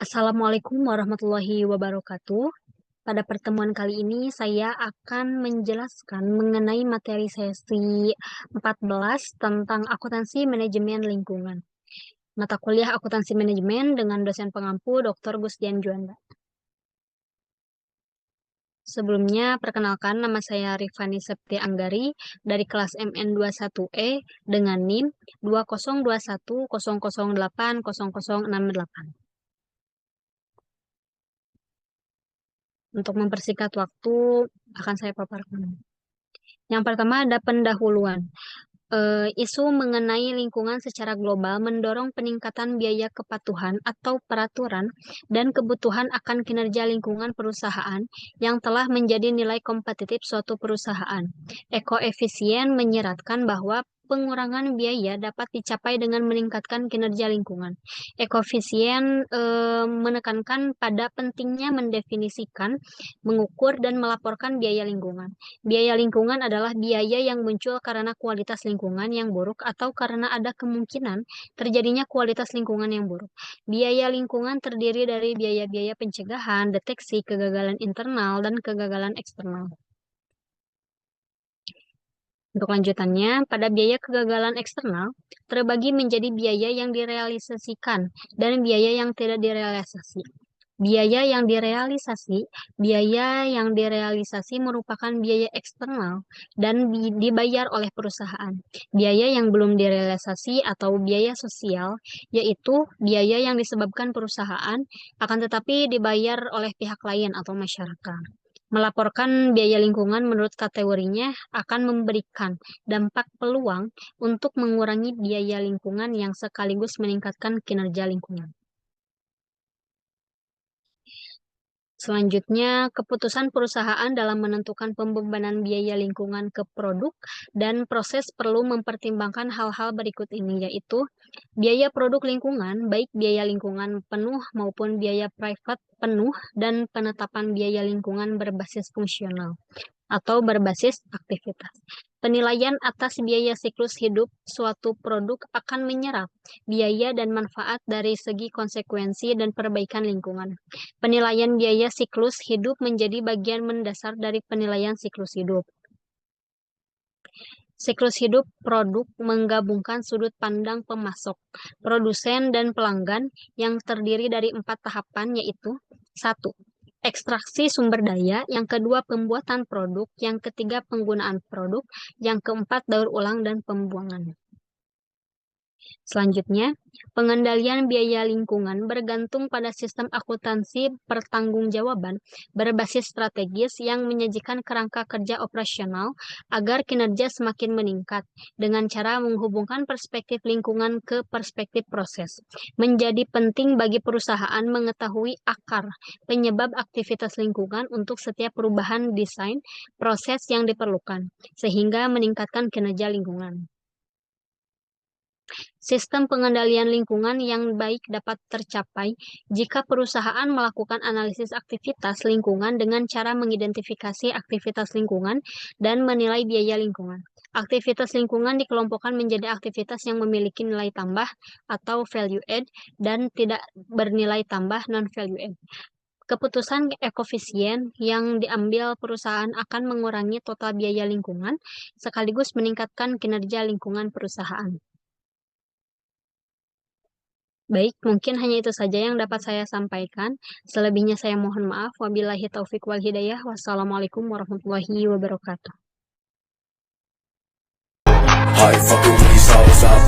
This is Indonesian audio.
Assalamualaikum warahmatullahi wabarakatuh. Pada pertemuan kali ini saya akan menjelaskan mengenai materi sesi 14 tentang akuntansi manajemen lingkungan. Mata kuliah akuntansi manajemen dengan dosen pengampu Dr. Gusdian Juanda. Sebelumnya, perkenalkan nama saya Rifani Septi Anggari dari kelas MN21E dengan NIM 2021008008. Untuk mempersingkat waktu, akan saya paparkan. Yang pertama ada pendahuluan. Isu mengenai lingkungan secara global mendorong peningkatan biaya kepatuhan atau peraturan dan kebutuhan akan kinerja lingkungan perusahaan yang telah menjadi nilai kompetitif suatu perusahaan. Ekoefisien menyeratkan bahwa pengurangan biaya dapat dicapai dengan meningkatkan kinerja lingkungan. Ekoefisien menekankan pada pentingnya mendefinisikan, mengukur, dan melaporkan biaya lingkungan. Biaya lingkungan adalah biaya yang muncul karena kualitas lingkungan yang buruk atau karena ada kemungkinan terjadinya kualitas lingkungan yang buruk. Biaya lingkungan terdiri dari biaya-biaya pencegahan, deteksi, kegagalan internal, dan kegagalan eksternal. Untuk lanjutannya, pada biaya kegagalan eksternal terbagi menjadi biaya yang direalisasikan dan biaya yang tidak direalisasi. Biaya yang direalisasi merupakan biaya eksternal dan dibayar oleh perusahaan. Biaya yang belum direalisasi atau biaya sosial, yaitu biaya yang disebabkan perusahaan, akan tetapi dibayar oleh pihak lain atau masyarakat. Melaporkan biaya lingkungan menurut kategorinya akan memberikan dampak peluang untuk mengurangi biaya lingkungan yang sekaligus meningkatkan kinerja lingkungan. Selanjutnya, keputusan perusahaan dalam menentukan pembebanan biaya lingkungan ke produk dan proses perlu mempertimbangkan hal-hal berikut ini, yaitu biaya produk lingkungan, baik biaya lingkungan penuh maupun biaya private penuh, dan penetapan biaya lingkungan berbasis fungsional atau berbasis aktivitas. Penilaian atas biaya siklus hidup suatu produk akan menyerap biaya dan manfaat dari segi konsekuensi dan perbaikan lingkungan. Penilaian biaya siklus hidup menjadi bagian mendasar dari penilaian siklus hidup. Siklus hidup produk menggabungkan sudut pandang pemasok, produsen, dan pelanggan yang terdiri dari 4 tahapan, yaitu 1. Ekstraksi sumber daya, yang kedua pembuatan produk, yang ketiga penggunaan produk, yang keempat daur ulang dan pembuangan. Selanjutnya, pengendalian biaya lingkungan bergantung pada sistem akuntansi pertanggungjawaban berbasis strategis yang menyajikan kerangka kerja operasional agar kinerja semakin meningkat dengan cara menghubungkan perspektif lingkungan ke perspektif proses. Menjadi penting bagi perusahaan mengetahui akar penyebab aktivitas lingkungan untuk setiap perubahan desain proses yang diperlukan, sehingga meningkatkan kinerja lingkungan. Sistem pengendalian lingkungan yang baik dapat tercapai jika perusahaan melakukan analisis aktivitas lingkungan dengan cara mengidentifikasi aktivitas lingkungan dan menilai biaya lingkungan. Aktivitas lingkungan dikelompokkan menjadi aktivitas yang memiliki nilai tambah atau value add dan tidak bernilai tambah non-value add. Keputusan ekofisien yang diambil perusahaan akan mengurangi total biaya lingkungan sekaligus meningkatkan kinerja lingkungan perusahaan. Baik, mungkin hanya itu saja yang dapat saya sampaikan. Selebihnya saya mohon maaf. Wabillahi taufik wal hidayah. Wassalamualaikum warahmatullahi wabarakatuh.